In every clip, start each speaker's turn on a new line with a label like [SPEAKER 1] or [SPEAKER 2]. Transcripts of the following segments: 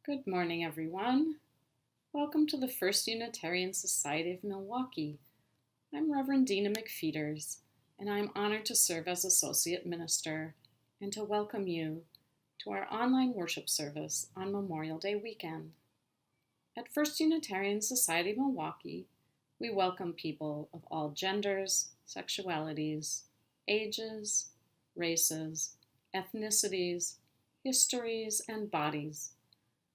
[SPEAKER 1] Good morning, everyone. Welcome to the First Unitarian Society of Milwaukee. I'm Reverend Dina McFeeters, and I'm honored to serve as Associate Minister and to welcome you to our online worship service on Memorial Day weekend. At First Unitarian Society of Milwaukee, we welcome people of all genders, sexualities, ages, races, ethnicities, histories, and bodies.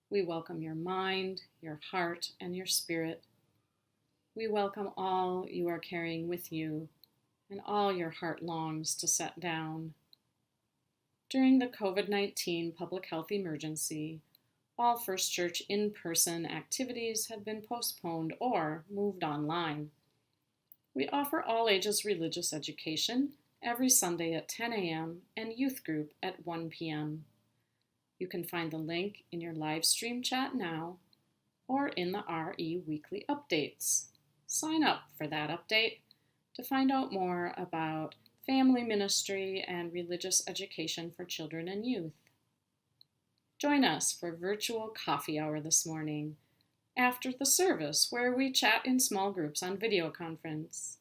[SPEAKER 1] We welcome your mind, your heart, and your spirit. We welcome all you are carrying with you and all your heart longs to set down. During the COVID-19 public health emergency, all First Church in-person activities have been postponed or moved online. We offer all ages religious education every Sunday at 10 a.m. and youth group at 1 p.m. You can find the link in your live stream chat now or in the RE weekly updates. Sign up for that update to find out more about family ministry and religious education for children and youth. Join us for virtual coffee hour this morning after the service where we chat in small groups on video conference.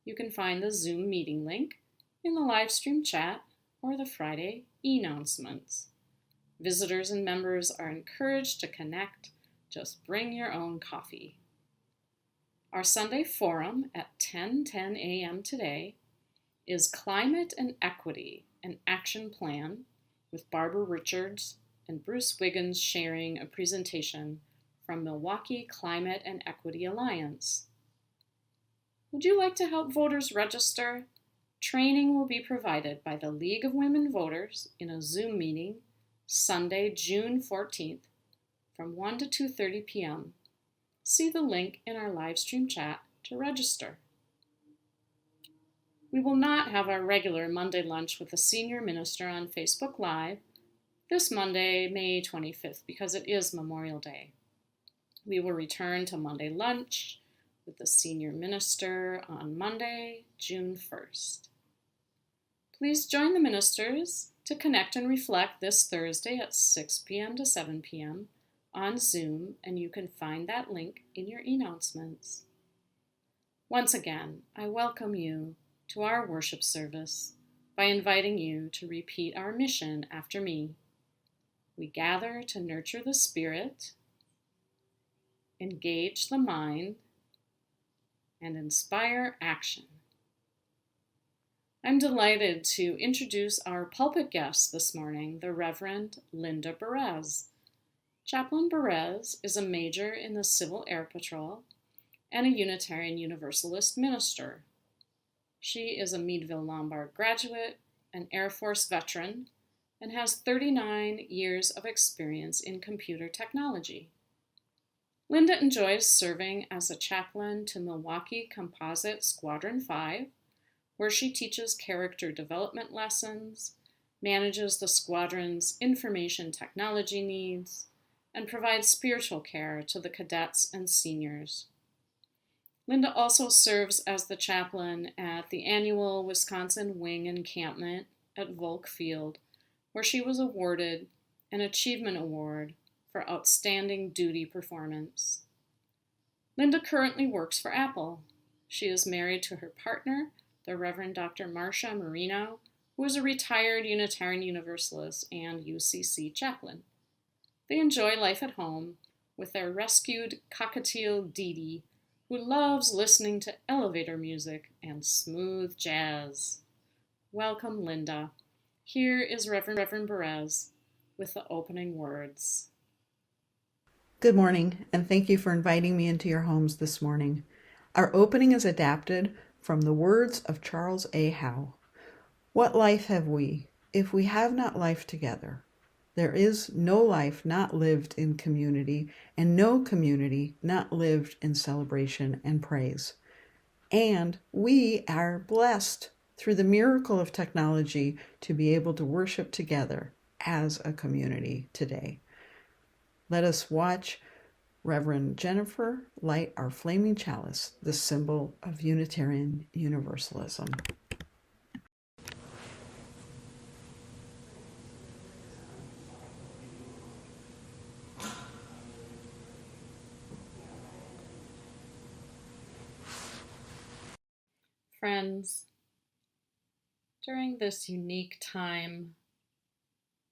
[SPEAKER 1] You can find the Zoom meeting link in the live stream chat or the Friday e-announcements. Visitors and members are encouraged to connect. Just bring your own coffee. Our Sunday forum at 10:10 a.m. today is Climate and Equity, an Action Plan, with Barbara Richards and Bruce Wiggins sharing a presentation from Milwaukee Climate and Equity Alliance. Would you like to help voters register? Training will be provided by the League of Women Voters in a Zoom meeting Sunday, June 14th from 1 to 2:30 p.m. See the link in our live stream chat to register. We will not have our regular Monday lunch with the senior minister on Facebook Live this Monday, May 25th, because it is Memorial Day. We will return to Monday lunch with the senior minister on Monday, June 1st. Please join the ministers to connect and reflect this Thursday at 6 p.m. to 7 p.m. on Zoom, and you can find that link in your announcements. Once again, I welcome you to our worship service by inviting you to repeat our mission after me. We gather to nurture the spirit, engage the mind, and inspire action. I'm delighted to introduce our pulpit guest this morning, the Reverend Linda Berez. Chaplain Berez is a major in the Civil Air Patrol and a Unitarian Universalist minister. She is a Meadville Lombard graduate, an Air Force veteran, and has 39 years of experience in computer technology. Linda enjoys serving as a chaplain to Milwaukee Composite Squadron 5, where she teaches character development lessons, manages the squadron's information technology needs, and provides spiritual care to the cadets and seniors. Linda also serves as the chaplain at the annual Wisconsin Wing Encampment at Volk Field, where she was awarded an Achievement Award for outstanding duty performance. Linda currently works for Apple. She is married to her partner, the Reverend Dr. Marcia Marino, who is a retired Unitarian Universalist and UCC chaplain. They enjoy life at home with their rescued cockatiel Dee Dee, who loves listening to elevator music and smooth jazz. Welcome, Linda. Here is Reverend Berez with the opening words.
[SPEAKER 2] Good morning, and thank you for inviting me into your homes this morning. Our opening is adapted from the words of Charles A. Howe. What life have we, if we have not life together? There is no life not lived in community, and no community not lived in celebration and praise. And we are blessed through the miracle of technology to be able to worship together as a community today. Let us watch Reverend Jennifer light our flaming chalice, the symbol of Unitarian Universalism.
[SPEAKER 1] Friends, during this unique time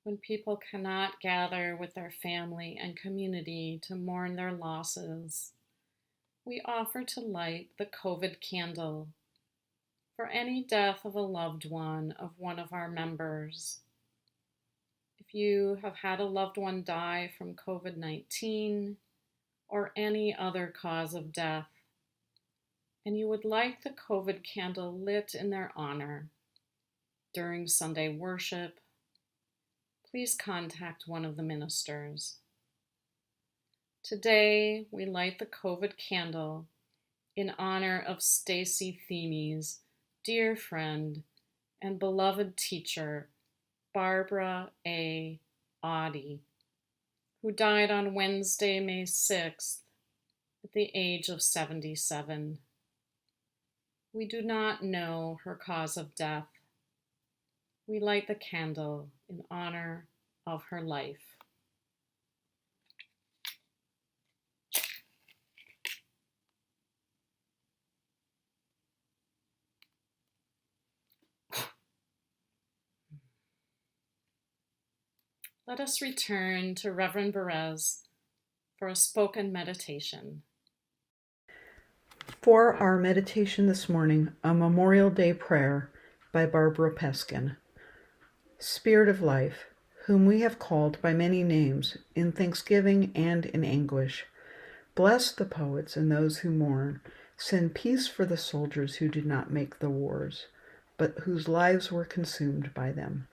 [SPEAKER 1] when people cannot gather with their family and community to mourn their losses, we offer to light the COVID candle for any death of a loved one of one of our members. If you have had a loved one die from COVID-19 or any other cause of death, and you would like the COVID candle lit in their honor during Sunday worship, please contact one of the ministers. Today, we light the COVID candle in honor of Stacy Themes' dear friend and beloved teacher, Barbara A. Audie, who died on Wednesday, May 6th, at the age of 77. We do not know her cause of death. We light the candle in honor of her life. Let us return to Reverend Perez for a spoken meditation.
[SPEAKER 2] For our meditation this morning, a Memorial Day prayer by Barbara Peskin. Spirit of life, whom we have called by many names in thanksgiving and in anguish, bless the poets and those who mourn. Send peace for the soldiers who did not make the wars, but whose lives were consumed by them.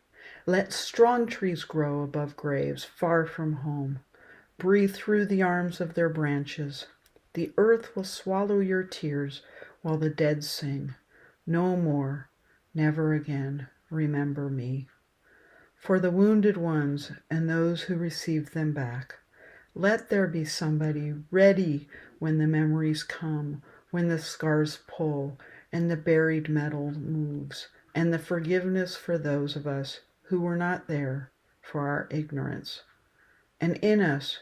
[SPEAKER 2] Let strong trees grow above graves far from home. Breathe through the arms of their branches. The earth will swallow your tears while the dead sing. No more, never again, remember me. For the wounded ones and those who received them back, let there be somebody ready when the memories come, when the scars pull and the buried metal moves, and the forgiveness for those of us who were not there for our ignorance. And in us,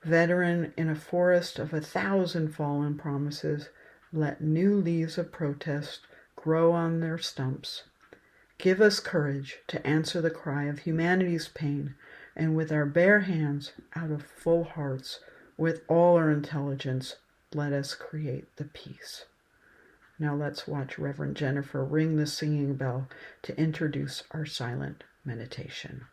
[SPEAKER 2] veteran in a forest of 1,000 fallen promises, let new leaves of protest grow on their stumps. Give us courage to answer the cry of humanity's pain, and with our bare hands, out of full hearts, with all our intelligence, let us create the peace. Now let's watch Reverend Jennifer ring the singing bell to introduce our silent meditation.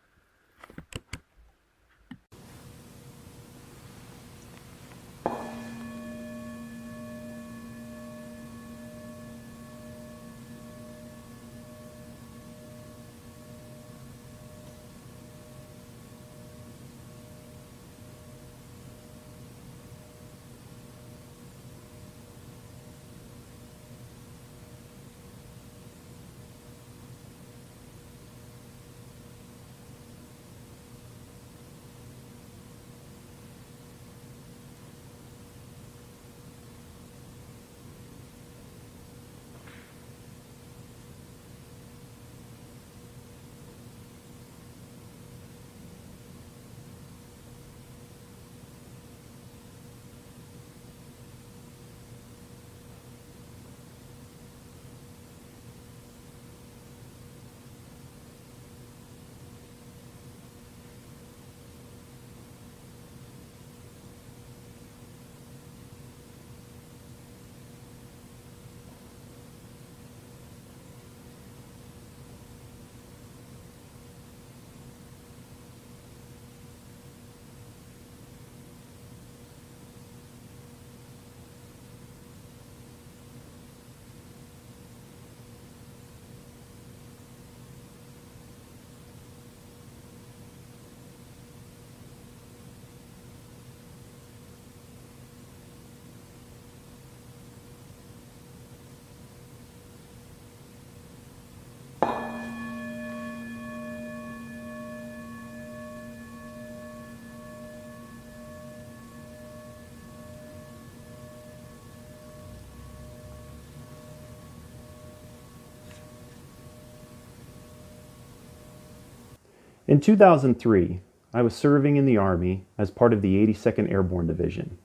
[SPEAKER 3] In 2003, I was serving in the Army as part of the 82nd Airborne Division.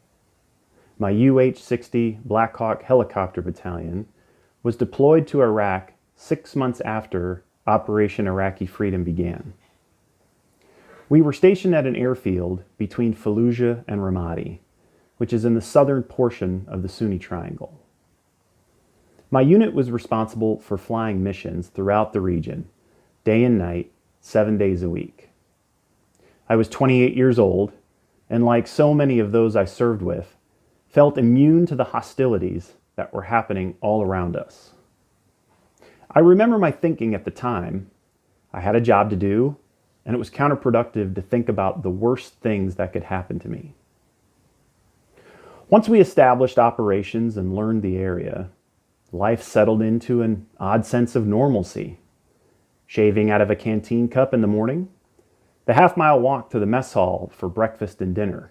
[SPEAKER 3] My UH-60 Black Hawk helicopter battalion was deployed to Iraq 6 months after Operation Iraqi Freedom began. We were stationed at an airfield between Fallujah and Ramadi, which is in the southern portion of the Sunni Triangle. My unit was responsible for flying missions throughout the region, day and night, 7 days a week. I was 28 years old, and like so many of those I served with, felt immune to the hostilities that were happening all around us. I remember my thinking at the time. I had a job to do, and it was counterproductive to think about the worst things that could happen to me. Once we established operations and learned the area, life settled into an odd sense of normalcy. Shaving out of a canteen cup in the morning, the half-mile walk to the mess hall for breakfast and dinner,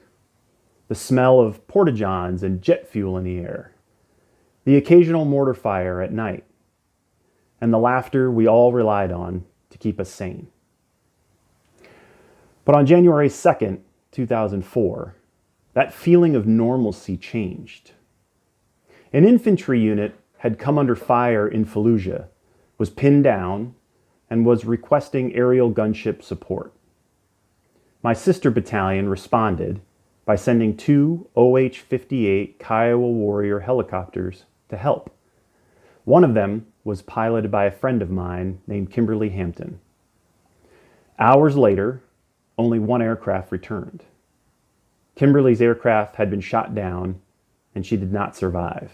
[SPEAKER 3] the smell of porta-johns and jet fuel in the air, the occasional mortar fire at night, and the laughter we all relied on to keep us sane. But on January 2nd, 2004, that feeling of normalcy changed. An infantry unit had come under fire in Fallujah, was pinned down, and was requesting aerial gunship support. My sister battalion responded by sending 2 OH-58 Kiowa Warrior helicopters to help. One of them was piloted by a friend of mine named Kimberly Hampton. Hours later, only one aircraft returned. Kimberly's aircraft had been shot down, and she did not survive.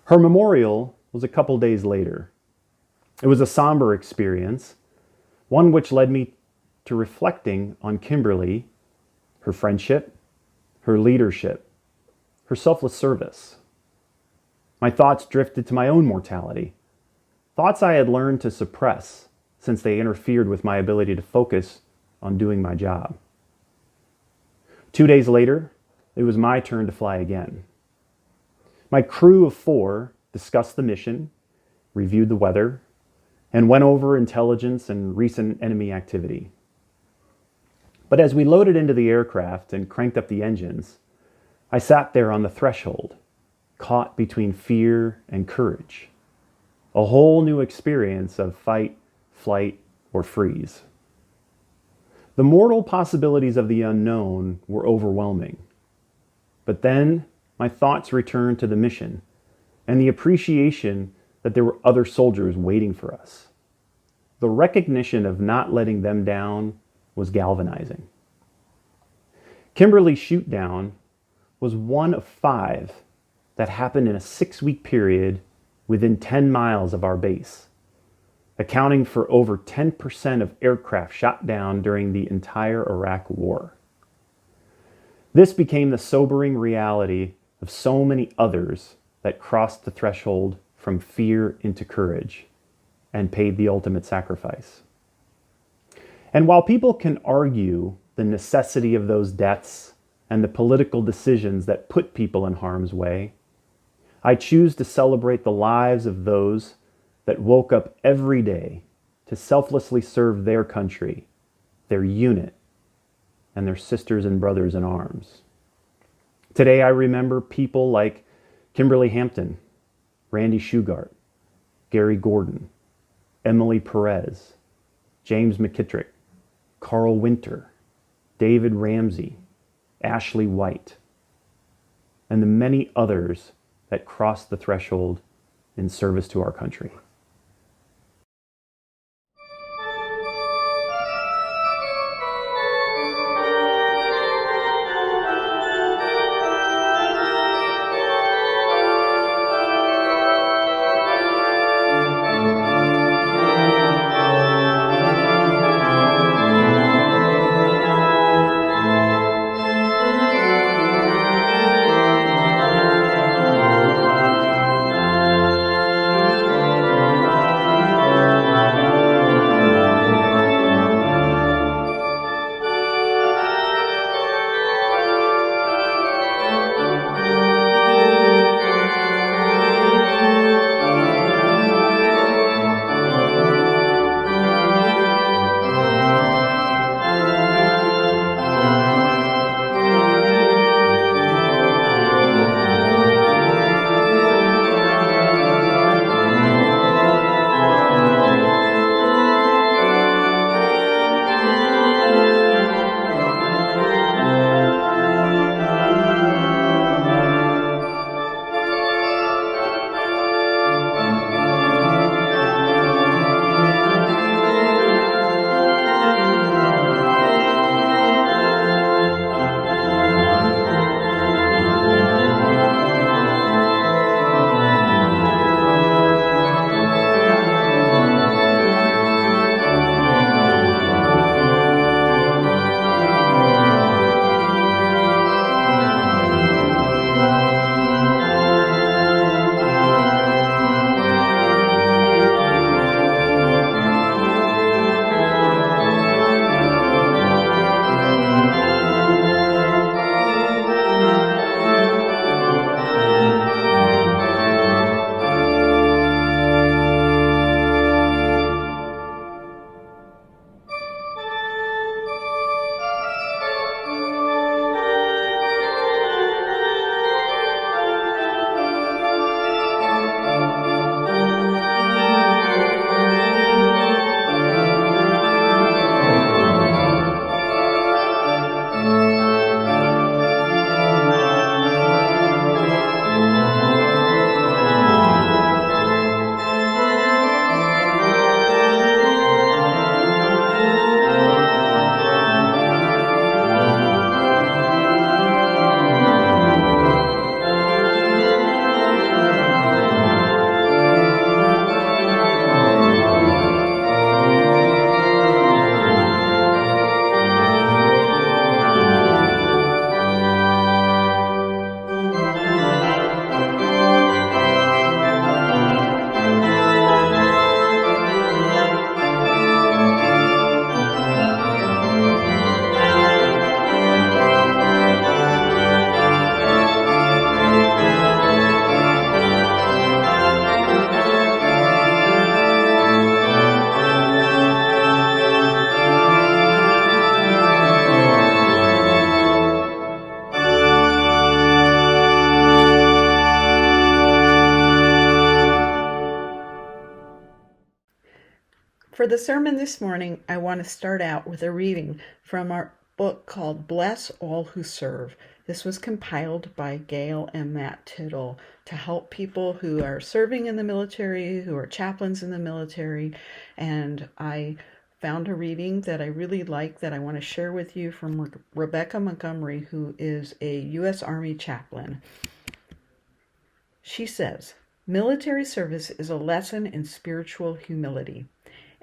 [SPEAKER 3] Her memorial was a couple days later. It was a somber experience, one which led me to reflecting on Kimberly, her friendship, her leadership, her selfless service. My thoughts drifted to my own mortality, thoughts I had learned to suppress since they interfered with my ability to focus on doing my job. 2 days later, it was my turn to fly again. My crew of 4 discussed the mission, reviewed the weather, and went over intelligence and recent enemy activity. But as we loaded into the aircraft and cranked up the engines, I sat there on the threshold, caught between fear and courage. A whole new experience of fight, flight, or freeze. The mortal possibilities of the unknown were overwhelming. But then my thoughts returned to the mission and the appreciation that there were other soldiers waiting for us. The recognition of not letting them down was galvanizing. Kimberly's shoot down was one of 5 that happened in a 6-week period within 10 miles of our base, accounting for over 10% of aircraft shot down during the entire Iraq War. This became the sobering reality of so many others that crossed the threshold from fear into courage and paid the ultimate sacrifice. And while people can argue the necessity of those deaths and the political decisions that put people in harm's way, I choose to celebrate the lives of those that woke up every day to selflessly serve their country, their unit, and their sisters and brothers in arms. Today I remember people like Kimberly Hampton, Randy Shugart, Gary Gordon, Emily Perez, James McKittrick, Carl Winter, David Ramsey, Ashley White, and the many others that crossed the threshold in service to our country.
[SPEAKER 2] For the sermon this morning, I want to start out with a reading from our book called Bless All Who Serve. This was compiled by Gail and Matt Tittle to help people who are serving in the military, who are chaplains in the military. And I found a reading that I really like that I want to share with you from Rebecca Montgomery, who is a U.S. Army chaplain. She says, "Military service is a lesson in spiritual humility.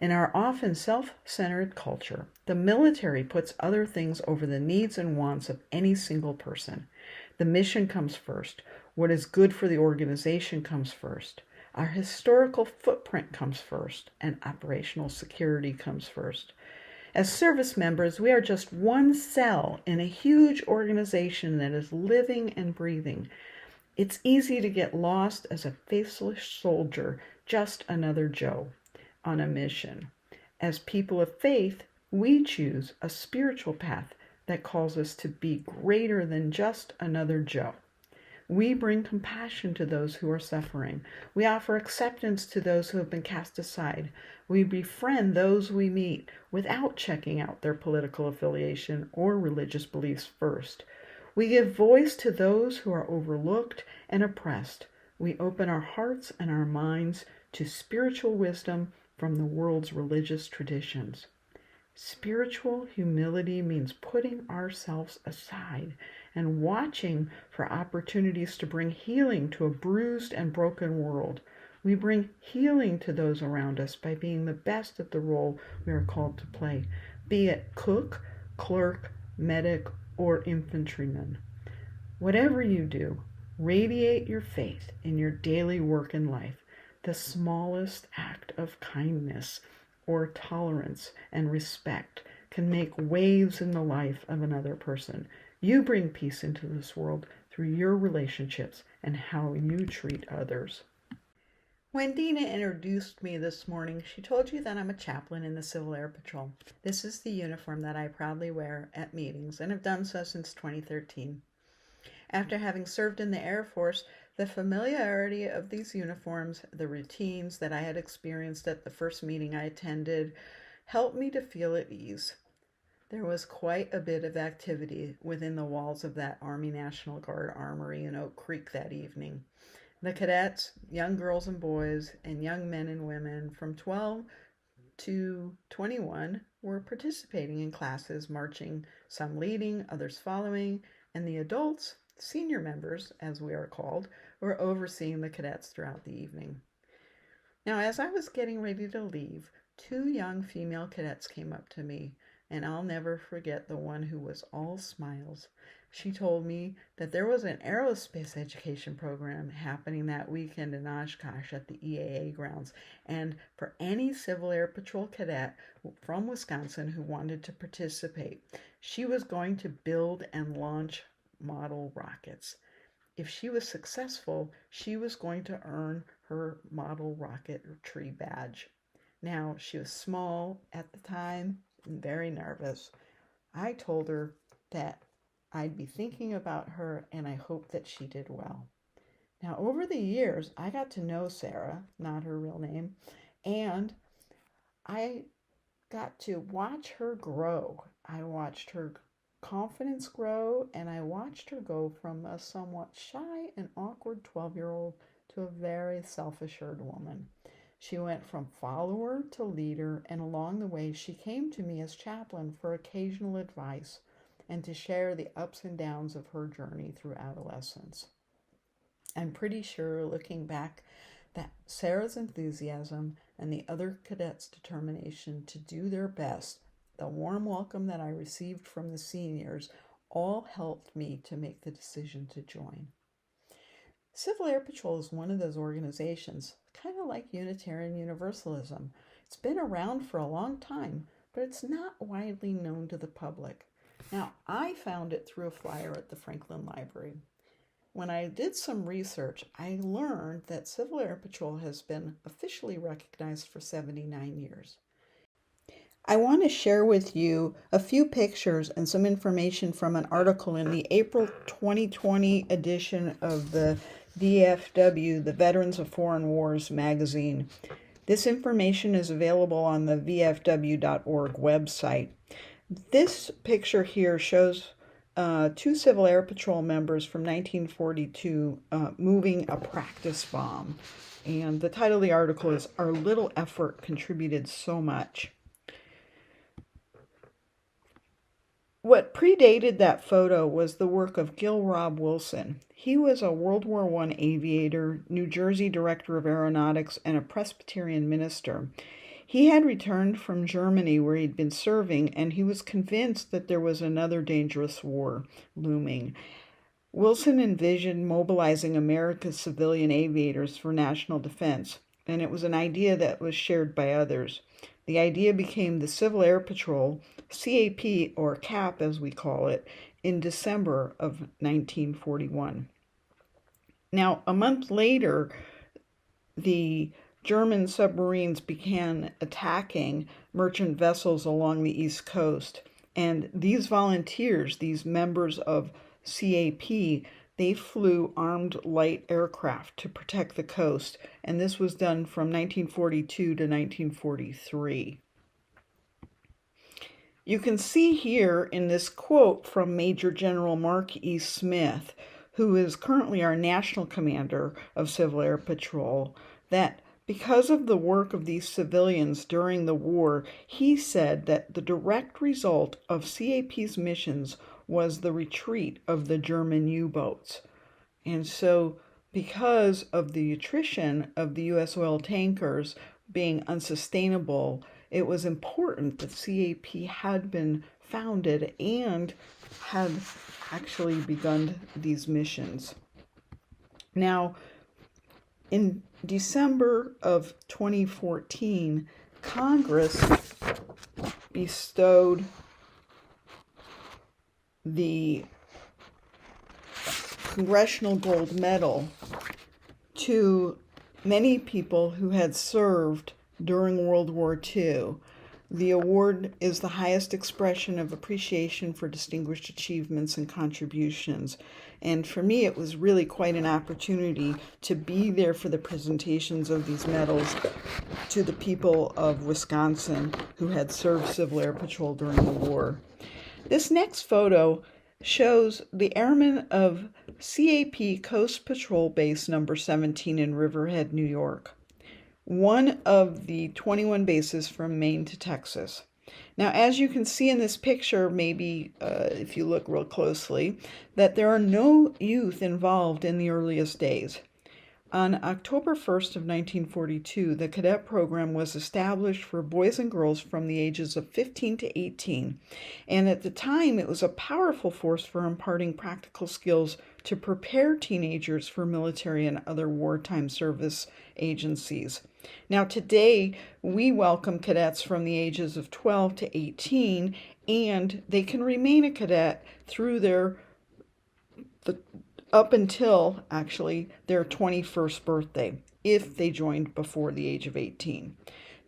[SPEAKER 2] In our often self-centered culture, the military puts other things over the needs and wants of any single person. The mission comes first. What is good for the organization comes first. Our historical footprint comes first, and operational security comes first. As service members, we are just one cell in a huge organization that is living and breathing. It's easy to get lost as a faithless soldier, just another Joe on a mission. As people of faith, we choose a spiritual path that calls us to be greater than just another Joe. We bring compassion to those who are suffering. We offer acceptance to those who have been cast aside. We befriend those we meet without checking out their political affiliation or religious beliefs first. We give voice to those who are overlooked and oppressed. We open our hearts and our minds to spiritual wisdom from the world's religious traditions. Spiritual humility means putting ourselves aside and watching for opportunities to bring healing to a bruised and broken world. We bring healing to those around us by being the best at the role we are called to play, be it cook, clerk, medic, or infantryman. Whatever you do, radiate your faith in your daily work and life. The smallest act of kindness or tolerance and respect can make waves in the life of another person. You bring peace into this world through your relationships and how you treat others." When Dina introduced me this morning, she told you that I'm a chaplain in the Civil Air Patrol. This is the uniform that I proudly wear at meetings and have done so since 2013. After having served in the Air Force, the familiarity of these uniforms, the routines that I had experienced at the first meeting I attended, helped me to feel at ease. There was quite a bit of activity within the walls of that Army National Guard armory in Oak Creek that evening. The cadets, young girls and boys, and young men and women from 12 to 21 were participating in classes, marching, some leading, others following, and the adults, senior members, as we are called, were overseeing the cadets throughout the evening. Now, as I was getting ready to leave, 2 young female cadets came up to me, and I'll never forget the one who was all smiles. She told me that there was an aerospace education program happening that weekend in Oshkosh at the EAA grounds, and for any Civil Air Patrol cadet from Wisconsin who wanted to participate, she was going to build and launch model rockets. If she was successful, she was going to earn her model rocketry badge. Now, she was small at the time and very nervous. I told her that I'd be thinking about her and I hoped that she did well. Now, over the years, I got to know Sarah, not her real name, and I got to watch her grow. I watched her confidence grow, and I watched her go from a somewhat shy and awkward 12-year-old to a very self-assured woman. She went from follower to leader, and along the way she came to me as chaplain for occasional advice and to share the ups and downs of her journey through adolescence. I'm pretty sure, looking back, that Sarah's enthusiasm and the other cadets' determination to do their best, the warm welcome that I received from the seniors, all helped me to make the decision to join. Civil Air Patrol is one of those organizations, kind of like Unitarian Universalism. It's been around for a long time, but it's not widely known to the public. Now, I found it through a flyer at the Franklin Library. When I did some research, I learned that Civil Air Patrol has been officially recognized for 79 years. I want to share with you a few pictures and some information from an article in the April 2020 edition of the VFW, the Veterans of Foreign Wars magazine. This information is available on the vfw.org website. This picture here shows two Civil Air Patrol members from 1942 moving a practice bomb. And the title of the article is "Our Little Effort Contributed So Much." What predated that photo was the work of Gil Robb Wilson. He was a World War I aviator, New Jersey Director of Aeronautics, and a Presbyterian minister. He had returned from Germany where he'd been serving, and he was convinced that there was another dangerous war looming. Wilson envisioned mobilizing America's civilian aviators for national defense, and it was an idea that was shared by others. The idea became the Civil Air Patrol, CAP, or CAP as we call it, in December of 1941. Now, a month later, the German submarines began attacking merchant vessels along the East Coast, and these volunteers, these members of CAP, they flew armed light aircraft to protect the coast, and this was done from 1942 to 1943. You can see here in this quote from Major General Mark E. Smith, who is currently our National Commander of Civil Air Patrol, that because of the work of these civilians during the war, he said that the direct result of CAP's missions was the retreat of the German U-boats. And so, because of the attrition of the U.S. oil tankers being unsustainable, it was important that CAP had been founded and had actually begun these missions. Now, in December of 2014, Congress bestowed the Congressional Gold Medal to many people who had served during World War II. The award is the highest expression of appreciation for distinguished achievements and contributions. And for me, it was really quite an opportunity to be there for the presentations of these medals to the people of Wisconsin who had served Civil Air Patrol during the war. This next photo shows the airmen of CAP Coast Patrol Base number 17 in Riverhead, New York, one of the 21 bases from Maine to Texas. Now, as you can see in this picture, maybe if you look real closely, that there are no youth involved in the earliest days. On October 1st of 1942, the cadet program was established for boys and girls from the ages of 15 to 18, and at the time it was a powerful force for imparting practical skills to prepare teenagers for military and other wartime service agencies. Now today, we welcome cadets from the ages of 12 to 18, and they can remain a cadet through up until, actually, their 21st birthday, if they joined before the age of 18.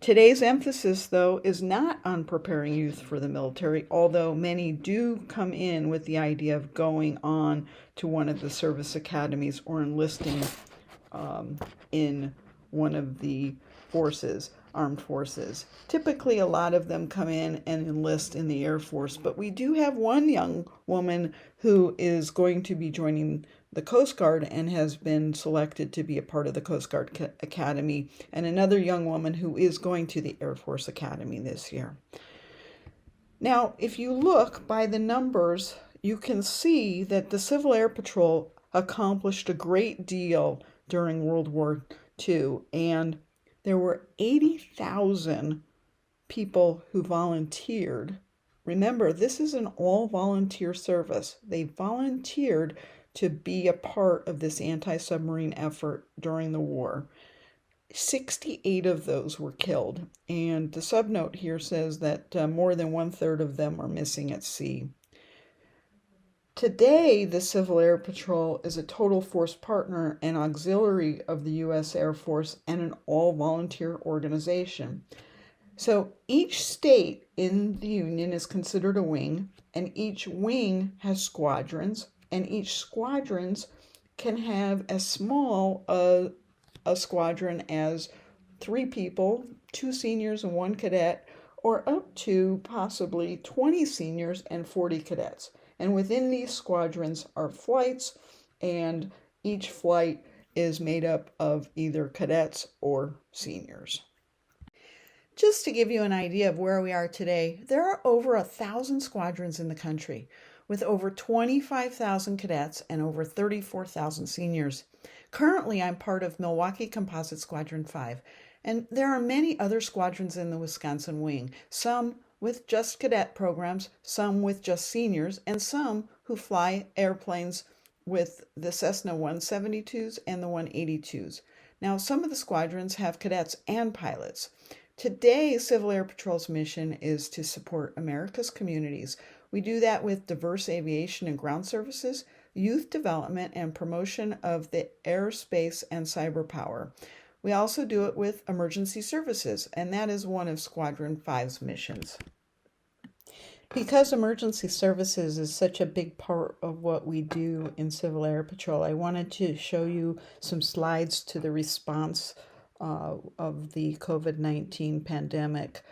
[SPEAKER 2] Today's emphasis, though, is not on preparing youth for the military, although many do come in with the idea of going on to one of the service academies or enlisting in one of the armed forces. Typically, a lot of them come in and enlist in the Air Force, but we do have one young woman who is going to be joining the Coast Guard and has been selected to be a part of the Coast Guard Academy, and another young woman who is going to the Air Force Academy this year. Now, if you look by the numbers, you can see that the Civil Air Patrol accomplished a great deal during World War II, and there were 80,000 people who volunteered. Remember, this is an all-volunteer service. They volunteered to be a part of this anti-submarine effort during the war. 68 of those were killed, and the subnote here says that more than 1/3 of them are missing at sea. Today, the Civil Air Patrol is a total force partner and auxiliary of the U.S. Air Force and an all-volunteer organization. So each state in the Union is considered a wing, and each wing has squadrons, and each squadrons can have as small a squadron as 3 people, 2 seniors and 1 cadet, or up to possibly 20 seniors and 40 cadets. And within these squadrons are flights, and each flight is made up of either cadets or seniors. Just to give you an idea of where we are today, there are over 1,000 squadrons in the country, with over 25,000 cadets and over 34,000 seniors. Currently, I'm part of Milwaukee Composite Squadron 5, and there are many other squadrons in the Wisconsin wing, some with just cadet programs, some with just seniors, and some who fly airplanes with the Cessna 172s and the 182s. Now, some of the squadrons have cadets and pilots. Today, Civil Air Patrol's mission is to support America's communities. We do that with diverse aviation and ground services, youth development, and promotion of the airspace and cyber power. We also do it with emergency services, and that is one of Squadron 5's missions. Because emergency services is such a big part of what we do in Civil Air Patrol, I wanted to show you some slides to the response of the COVID-19 pandemic.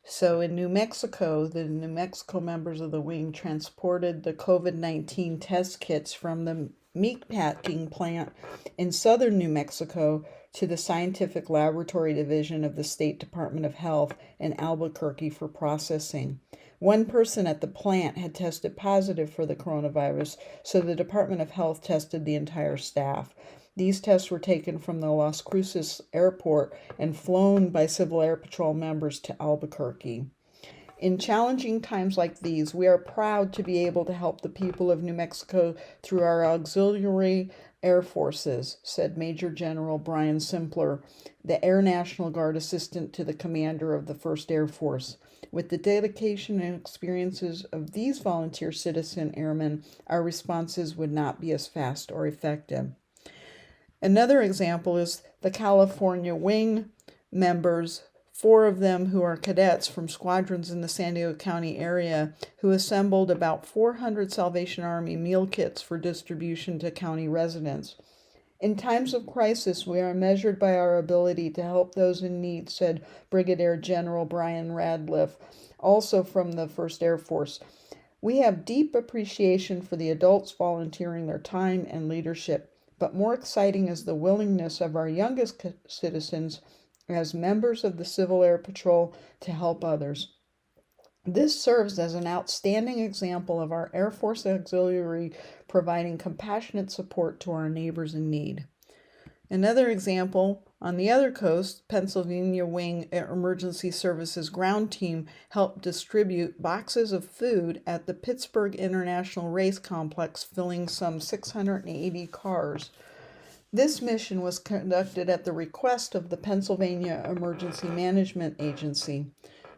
[SPEAKER 2] So in New Mexico, the New Mexico members of the wing transported the COVID-19 test kits from the meatpacking plant in southern New Mexico to the Scientific Laboratory Division of the State Department of Health in Albuquerque for processing. One person at the plant had tested positive for the coronavirus, so the Department of Health tested the entire staff. These tests were taken from the Las Cruces airport and flown by Civil Air Patrol members to Albuquerque. In challenging times like these, we are proud to be able to help the people of New Mexico through our auxiliary air forces, said Major General Brian Simpler, the Air National Guard assistant to the commander of the 1st Air Force. With the dedication and experiences of these volunteer citizen airmen, our responses would not be as fast or effective. Another example is the California wing members, 4 of them who are cadets from squadrons in the San Diego County area, who assembled about 400 Salvation Army meal kits for distribution to county residents. In times of crisis, we are measured by our ability to help those in need, said Brigadier General Brian Radliff, also from the 1st Air Force. We have deep appreciation for the adults volunteering their time and leadership, but more exciting is the willingness of our youngest citizens as members of the Civil Air Patrol to help others. This serves as an outstanding example of our Air Force Auxiliary providing compassionate support to our neighbors in need. Another example, on the other coast, Pennsylvania Wing Emergency Services ground team helped distribute boxes of food at the Pittsburgh International Race Complex, filling some 680 cars. This mission was conducted at the request of the Pennsylvania Emergency Management Agency.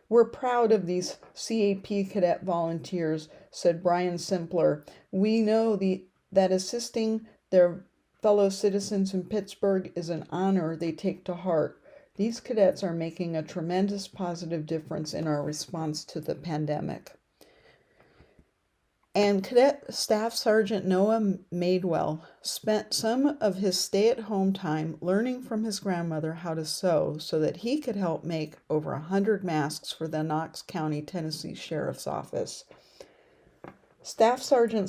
[SPEAKER 2] We're proud of these CAP cadet volunteers, said Brian Simpler. We know that assisting their fellow citizens in Pittsburgh is an honor they take to heart. These cadets are making a tremendous positive difference in our response to the pandemic. And Cadet Staff Sergeant Noah Madewell spent some of his stay-at-home time learning from his grandmother how to sew so that he could help make over 100 masks for the Knox County, Tennessee Sheriff's Office. Staff Sergeant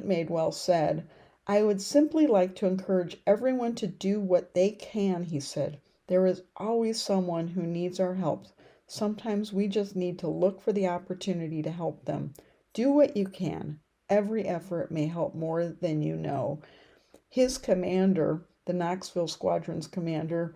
[SPEAKER 2] Madewell said, "I would simply like to encourage everyone to do what they can," he said. "There is always someone who needs our help. Sometimes we just need to look for the opportunity to help them. Do what you can. Every effort may help more than you know." His commander, the Knoxville Squadron's commander,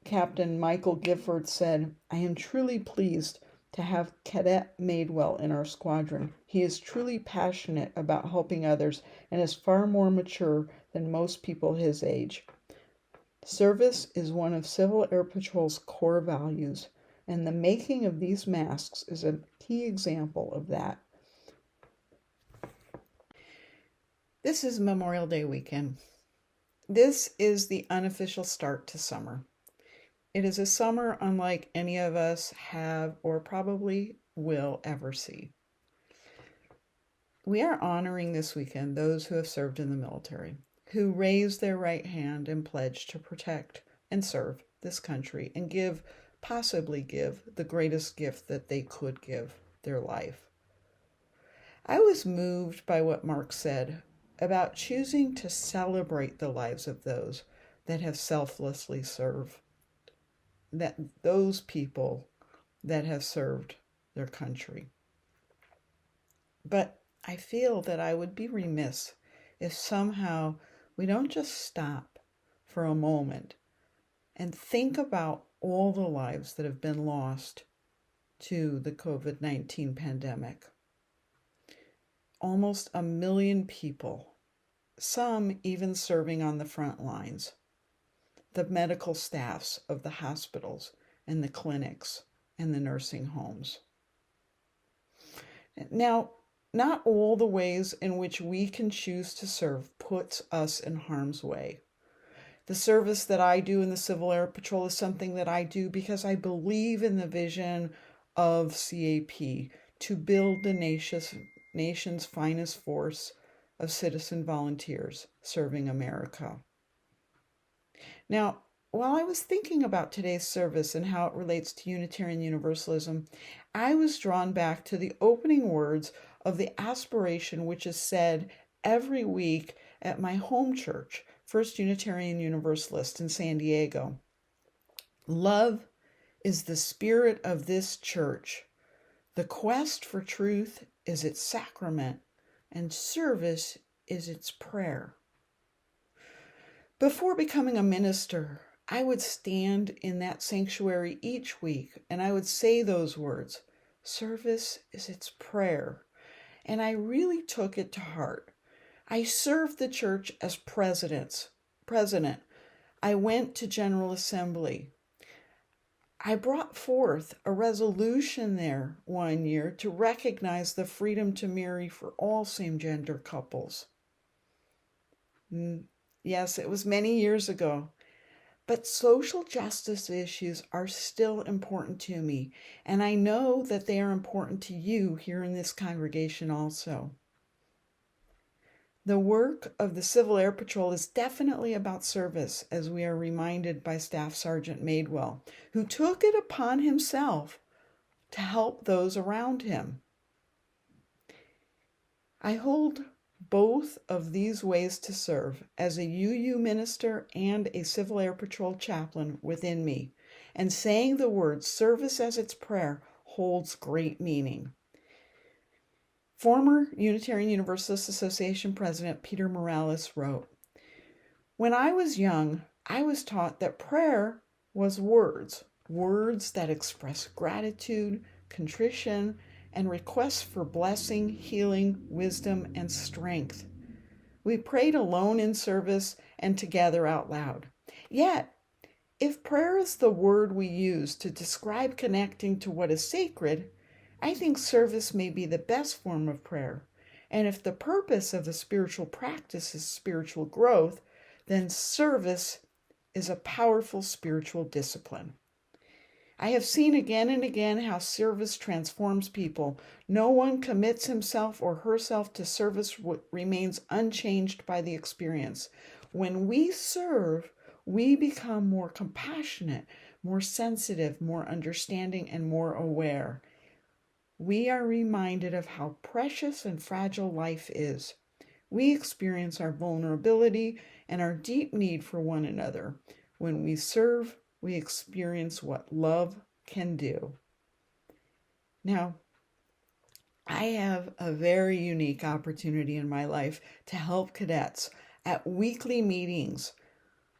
[SPEAKER 2] Captain Michael Gifford, said, "I am truly pleased to have Cadet Madewell in our squadron. He is truly passionate about helping others and is far more mature than most people his age." Service is one of Civil Air Patrol's core values, and the making of these masks is a key example of that. This is Memorial Day weekend. This is the unofficial start to summer. It is a summer unlike any of us have or probably will ever see. We are honoring this weekend those who have served in the military. who raised their right hand and pledged to protect and serve this country and possibly give the greatest gift that they could give, their life. I was moved by what Mark said about choosing to celebrate the lives of those that have selflessly served, that those people that have served their country. But I feel that I would be remiss if somehow we don't just stop for a moment and think about all the lives that have been lost to the COVID-19 pandemic. Almost 1 million people, some even serving on the front lines, the medical staffs of the hospitals and the clinics and the nursing homes. Now, not all the ways in which we can choose to serve puts us in harm's way. The service that I do in the Civil Air Patrol is something that I do because I believe in the vision of CAP to build the nation's finest force of citizen volunteers serving America. Now, while I was thinking about today's service and how it relates to Unitarian Universalism, I was drawn back to the opening words of the aspiration which is said every week at my home church, First Unitarian Universalist in San Diego. Love is the spirit of this church. The quest for truth is its sacrament, and service is its prayer. Before becoming a minister, I would stand in that sanctuary each week and I would say those words, service is its prayer. And I really took it to heart. I served the church as president. I went to General Assembly. I brought forth a resolution there one year to recognize the freedom to marry for all same-gender couples. Yes, it was many years ago, but social justice issues are still important to me, and I know that they are important to you here in this congregation also. The work of the Civil Air Patrol is definitely about service, as we are reminded by Staff Sergeant Madewell, who took it upon himself to help those around him. I hold both of these ways to serve as a UU minister and a Civil Air Patrol chaplain within me, and saying the word service as its prayer holds great meaning. Former Unitarian Universalist Association President Peter Morales wrote, "When I was young, I was taught that prayer was words that express gratitude, contrition, and requests for blessing, healing, wisdom, and strength. We prayed alone in service and together out loud. Yet, if prayer is the word we use to describe connecting to what is sacred, I think service may be the best form of prayer. And if the purpose of the spiritual practice is spiritual growth, then service is a powerful spiritual discipline. I have seen again and again how service transforms people. No one commits himself or herself to service remains unchanged by the experience. When we serve, we become more compassionate, more sensitive, more understanding, and more aware. We are reminded of how precious and fragile life is. We experience our vulnerability and our deep need for one another. When we serve, we experience what love can do. Now, I have a very unique opportunity in my life to help cadets at weekly meetings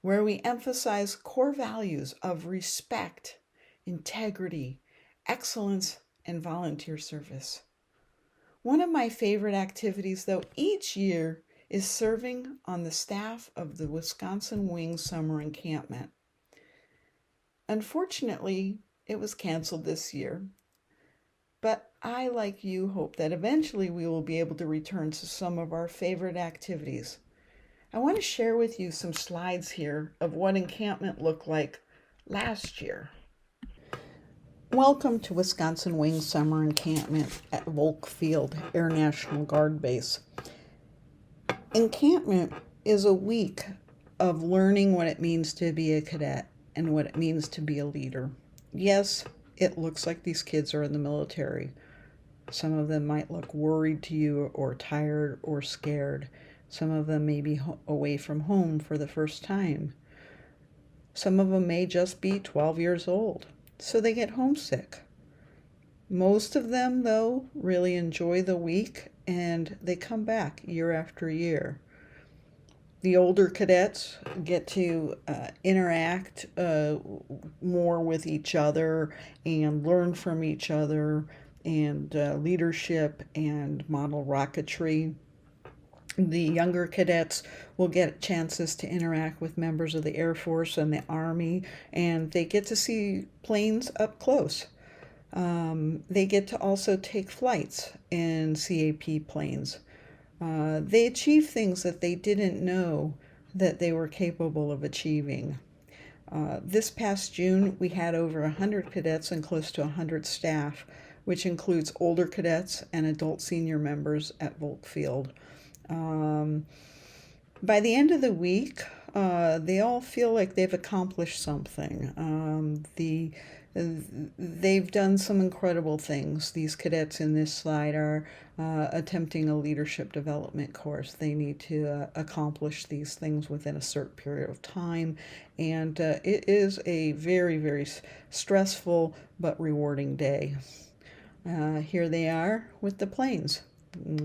[SPEAKER 2] where we emphasize core values of respect, integrity, excellence, and volunteer service. One of my favorite activities, though, each year is serving on the staff of the Wisconsin Wings Summer Encampment. Unfortunately, it was canceled this year, but I, like you, hope that eventually we will be able to return to some of our favorite activities. I want to share with you some slides here of what encampment looked like last year. Welcome to Wisconsin Wings Summer Encampment at Volk Field Air National Guard Base. Encampment is a week of learning what it means to be a cadet and what it means to be a leader. Yes, it looks like these kids are in the military. Some of them might look worried to you or tired or scared. Some of them may be away from home for the first time. Some of them may just be 12 years old, so they get homesick. Most of them, though, really enjoy the week and they come back year after year. The older cadets get to interact more with each other and learn from each other and leadership and model rocketry. The younger cadets will get chances to interact with members of the Air Force and the Army, and they get to see planes up close. They get to also take flights in CAP planes. They achieve things that they didn't know that they were capable of achieving. This past June, we had over 100 cadets and close to 100 staff, which includes older cadets and adult senior members at Volk Field. By the end of the week, they all feel like they've accomplished something. They've done some incredible things. These cadets in this slide are attempting a leadership development course. They need to accomplish these things within a certain period of time, and it is a very, very stressful but rewarding day. Here they are with the planes,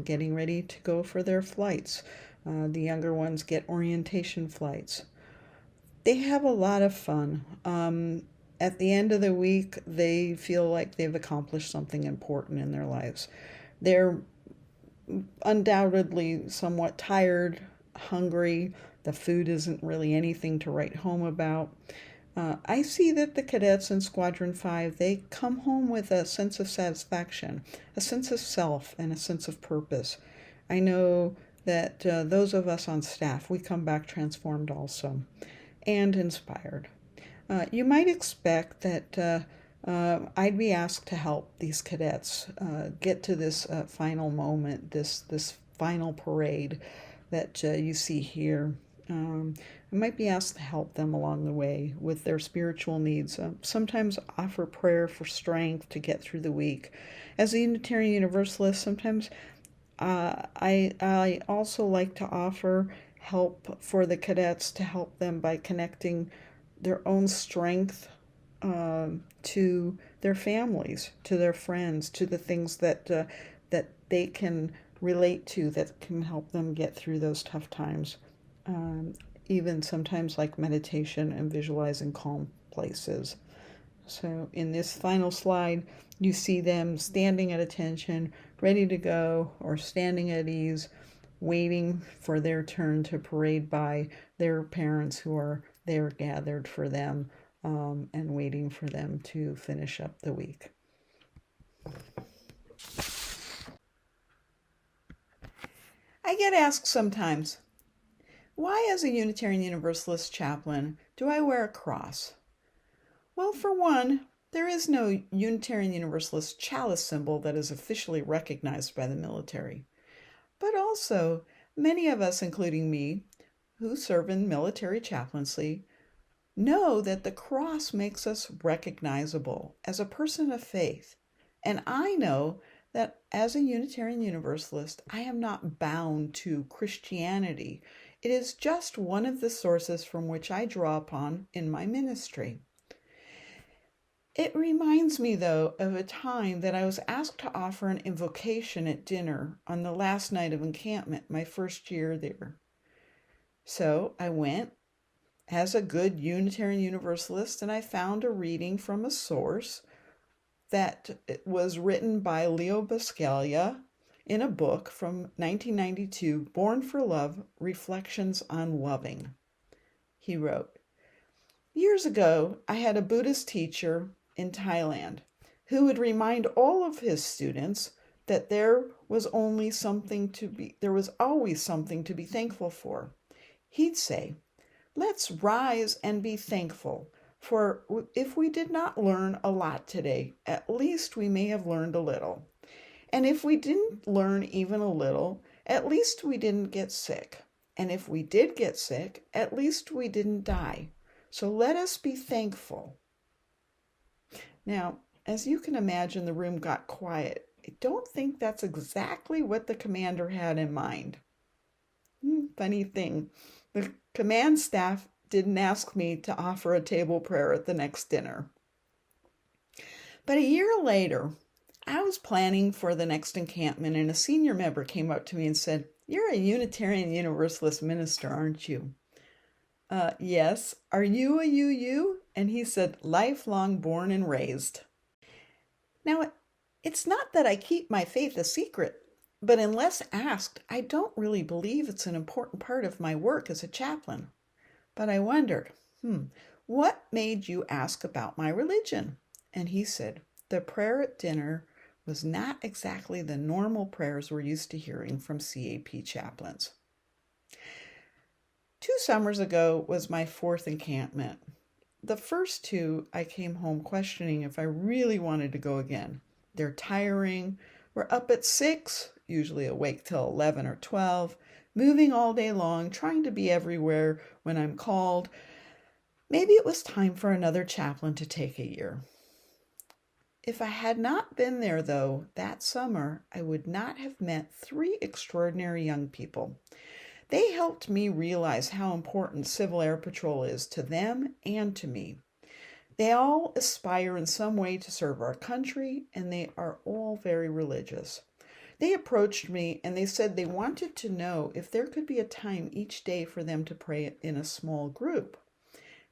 [SPEAKER 2] getting ready to go for their flights. The younger ones get orientation flights. They have a lot of fun. At the end of the week, they feel like they've accomplished something important in their lives. They're undoubtedly somewhat tired, hungry. The food isn't really anything to write home about. I see that the cadets in Squadron 5, they come home with a sense of satisfaction, a sense of self, and a sense of purpose. I know that those of us on staff, we come back transformed also, and inspired. You might expect that I'd be asked to help these cadets get to this final moment, this final parade that you see here. I might be asked to help them along the way with their spiritual needs. Sometimes offer prayer for strength to get through the week. As a Unitarian Universalist, sometimes I also like to offer help for the cadets to help them by connecting their own strength to their families, to their friends, to the things that they can relate to that can help them get through those tough times. Even sometimes like meditation and visualizing calm places. So in this final slide, you see them standing at attention, ready to go, or standing at ease, waiting for their turn to parade by their parents who are there gathered for them, and waiting for them to finish up the week. I get asked sometimes, why as a Unitarian Universalist chaplain do I wear a cross? Well, for one, there is no Unitarian Universalist chalice symbol that is officially recognized by the military. But also, many of us, including me, who serve in military chaplaincy, know that the cross makes us recognizable as a person of faith. And I know that as a Unitarian Universalist, I am not bound to Christianity. It is just one of the sources from which I draw upon in my ministry. It reminds me, though, of a time that I was asked to offer an invocation at dinner on the last night of encampment, my first year there. So I went as a good Unitarian Universalist, and I found a reading from a source that was written by Leo Buscaglia in a book from 1992, Born for Love, Reflections on Loving. He wrote, "Years ago, I had a Buddhist teacher in Thailand who would remind all of his students that there was always something to be thankful for. He'd say, 'Let's rise and be thankful, for if we did not learn a lot today, at least we may have learned a little. And if we didn't learn even a little, at least we didn't get sick. And if we did get sick, at least we didn't die. So let us be thankful. Now, as you can imagine, the room got quiet. I don't think that's exactly what the commander had in mind. Funny thing, the command staff didn't ask me to offer a table prayer at the next dinner. But a year later, I was planning for the next encampment, and a senior member came up to me and said, "You're a Unitarian Universalist minister, aren't you?" Yes. Are you a UU? And he said, "Lifelong born and raised." Now, it's not that I keep my faith a secret, but unless asked, I don't really believe it's an important part of my work as a chaplain. But I wondered, what made you ask about my religion? And he said, the prayer at dinner was not exactly the normal prayers we're used to hearing from CAP chaplains. 2 summers ago was my 4th encampment. The first 2, I came home questioning if I really wanted to go again. They're tiring. We're up at 6, usually awake till 11 or 12, moving all day long, trying to be everywhere when I'm called. Maybe it was time for another chaplain to take a year. If I had not been there, though, that summer, I would not have met 3 extraordinary young people. They helped me realize how important Civil Air Patrol is to them and to me. They all aspire in some way to serve our country, and they are all very religious. They approached me and they said they wanted to know if there could be a time each day for them to pray in a small group.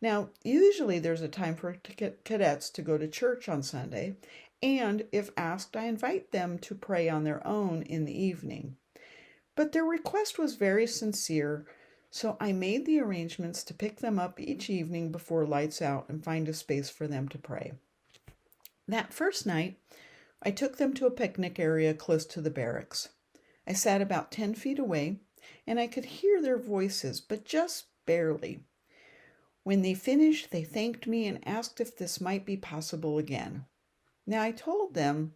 [SPEAKER 2] Now, usually there's a time for cadets to go to church on Sunday, and if asked, I invite them to pray on their own in the evening. But their request was very sincere, so I made the arrangements to pick them up each evening before lights out and find a space for them to pray. That first night, I took them to a picnic area close to the barracks. I sat about 10 feet away, and I could hear their voices, but just barely. When they finished, they thanked me and asked if this might be possible again. Now, I told them,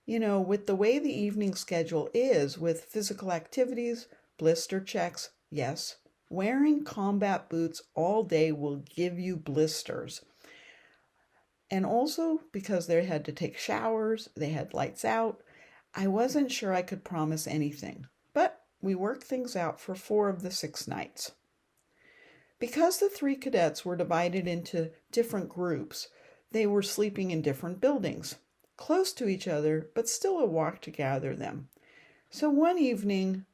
[SPEAKER 2] with the way the evening schedule is, with physical activities, blister checks, yes, wearing combat boots all day will give you blisters. And also, because they had to take showers, they had lights out, I wasn't sure I could promise anything. But we worked things out for 4 of the 6 nights. Because the 3 cadets were divided into different groups, they were sleeping in different buildings, close to each other, but still a walk to gather them. So one evening,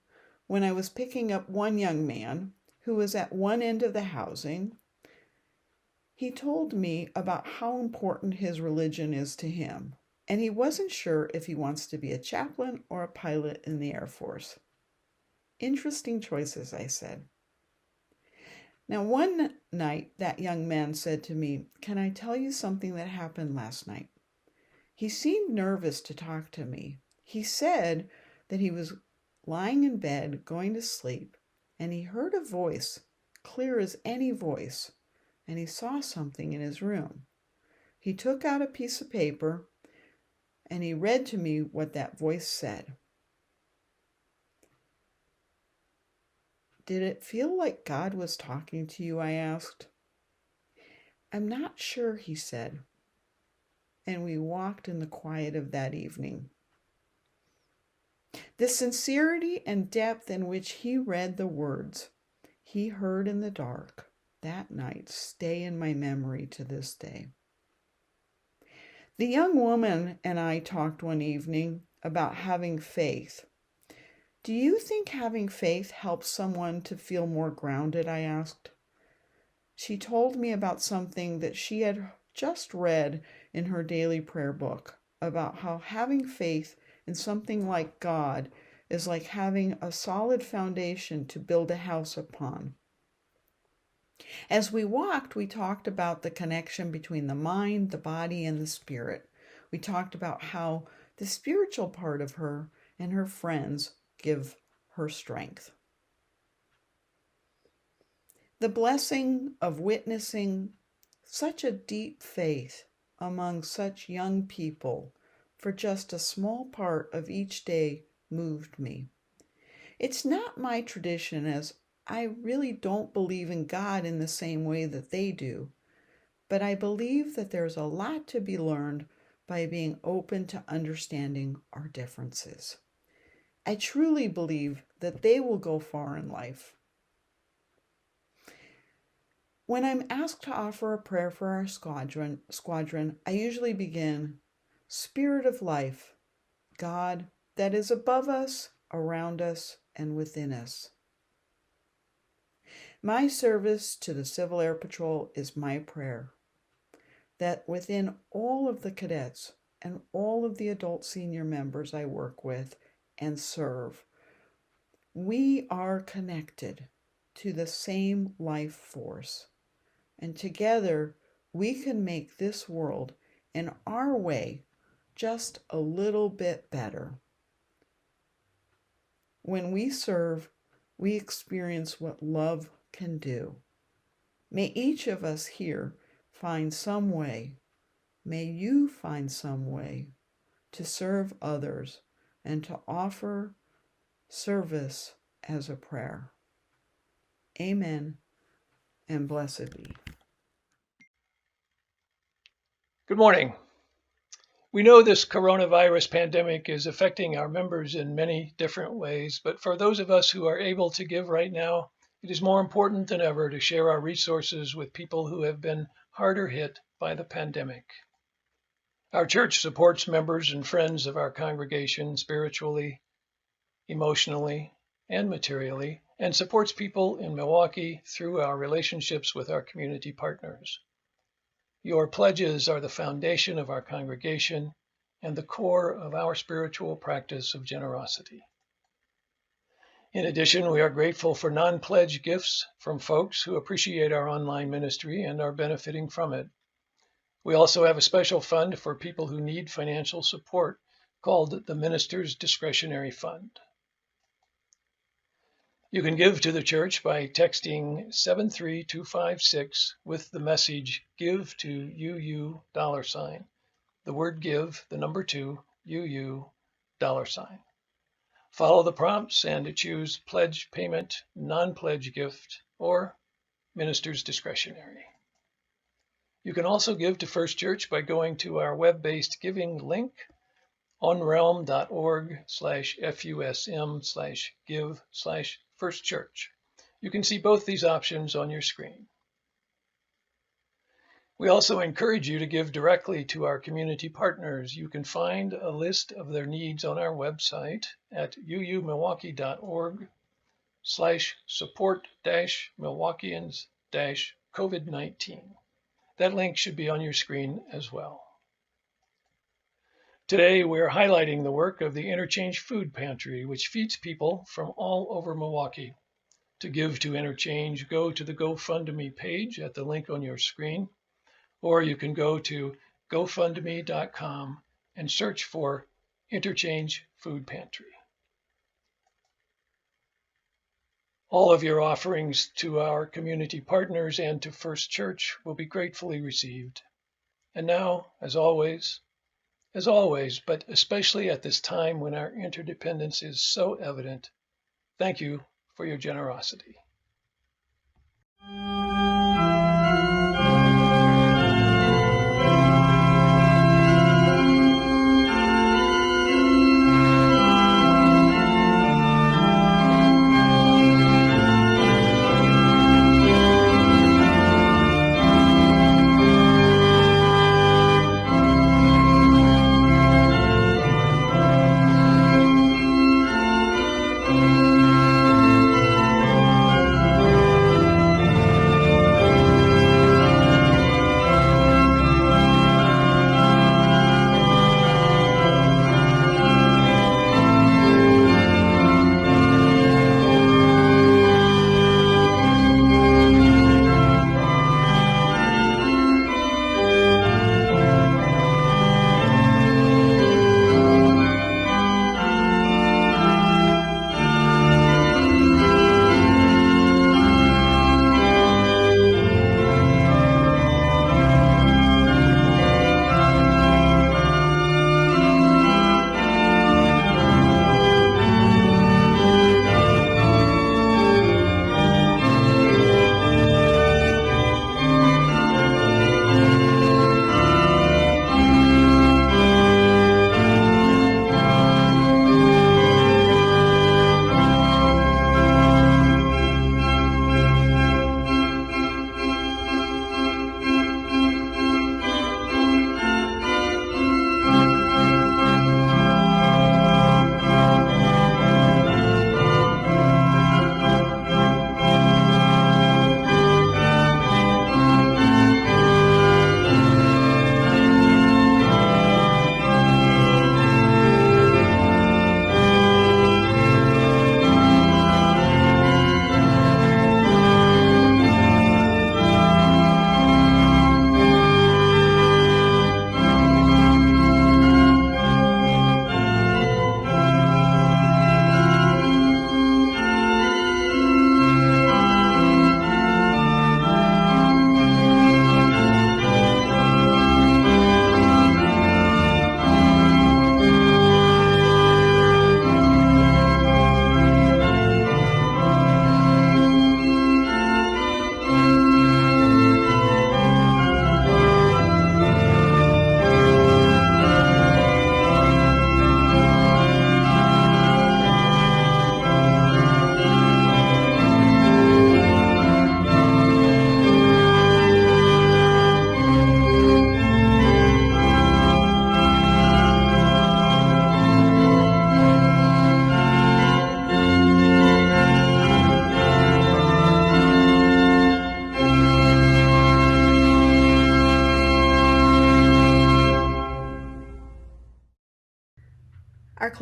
[SPEAKER 2] when I was picking up one young man who was at one end of the housing, he told me about how important his religion is to him, and he wasn't sure if he wants to be a chaplain or a pilot in the Air Force. Interesting choices, I said. Now, one night, that young man said to me, "Can I tell you something that happened last night?" He seemed nervous to talk to me. He said that he was lying in bed, going to sleep, and he heard a voice, clear as any voice, and he saw something in his room. He took out a piece of paper, and he read to me what that voice said. "Did it feel like God was talking to you?" I asked. "I'm not sure," he said. And we walked in the quiet of that evening. The sincerity and depth in which he read the words he heard in the dark that night stay in my memory to this day. The young woman and I talked one evening about having faith. "Do you think having faith helps someone to feel more grounded?" I asked. She told me about something that she had just read in her daily prayer book about how having faith in something like God is like having a solid foundation to build a house upon. As we walked, we talked about the connection between the mind, the body, and the spirit. We talked about how the spiritual part of her and her friends give her strength. The blessing of witnessing such a deep faith among such young people for just a small part of each day moved me. It's not my tradition, as I really don't believe in God in the same way that they do, but I believe that there's a lot to be learned by being open to understanding our differences. I truly believe that they will go far in life. When I'm asked to offer a prayer for our squadron, I usually begin, Spirit of life, God that is above us, around us, and within us. My service to the Civil Air Patrol is my prayer, that within all of the cadets and all of the adult senior members I work with and serve, we are connected to the same life force. And together, we can make this world, in our way, just a little bit better. When we serve, we experience what love can do. May each of us here find some way, may you find some way to serve others and to offer service as a prayer. Amen, and blessed be.
[SPEAKER 4] Good morning. We know this coronavirus pandemic is affecting our members in many different ways, but for those of us who are able to give right now, it is more important than ever to share our resources with people who have been harder hit by the pandemic. Our church supports members and friends of our congregation spiritually, emotionally, and materially, and supports people in Milwaukee through our relationships with our community partners. Your pledges are the foundation of our congregation and the core of our spiritual practice of generosity. In addition, we are grateful for non-pledge gifts from folks who appreciate our online ministry and are benefiting from it. We also have a special fund for people who need financial support called the Minister's Discretionary Fund. You can give to the church by texting 73256 with the message "Give to UU $." The word "give," the number 2, UU $. Follow the prompts and choose pledge payment, non-pledge gift, or minister's discretionary. You can also give to First Church by going to our web-based giving link, onrealm.org/FUSM/give/First Church. You can see both these options on your screen. We also encourage you to give directly to our community partners. You can find a list of their needs on our website at UU-Milwaukee.org/support-Milwaukeeans-COVID-19. That link should be on your screen as well. Today, we're highlighting the work of the Interchange Food Pantry, which feeds people from all over Milwaukee. To give to Interchange, go to the GoFundMe page at the link on your screen, or you can go to gofundme.com and search for Interchange Food Pantry. All of your offerings to our community partners and to First Church will be gratefully received. And now, as always, but especially at this time when our interdependence is so evident, thank you for your generosity.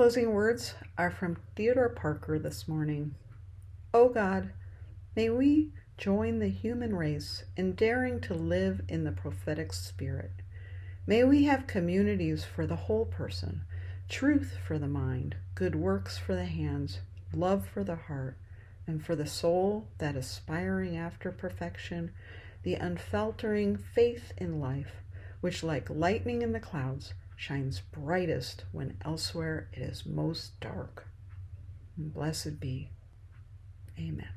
[SPEAKER 2] closing words are from Theodore Parker this morning. O God, may we join the human race in daring to live in the prophetic spirit. May we have communities for the whole person, truth for the mind, good works for the hands, love for the heart, and for the soul that aspiring after perfection, the unfaltering faith in life, which like lightning in the clouds shines brightest when elsewhere it is most dark. And blessed be. Amen.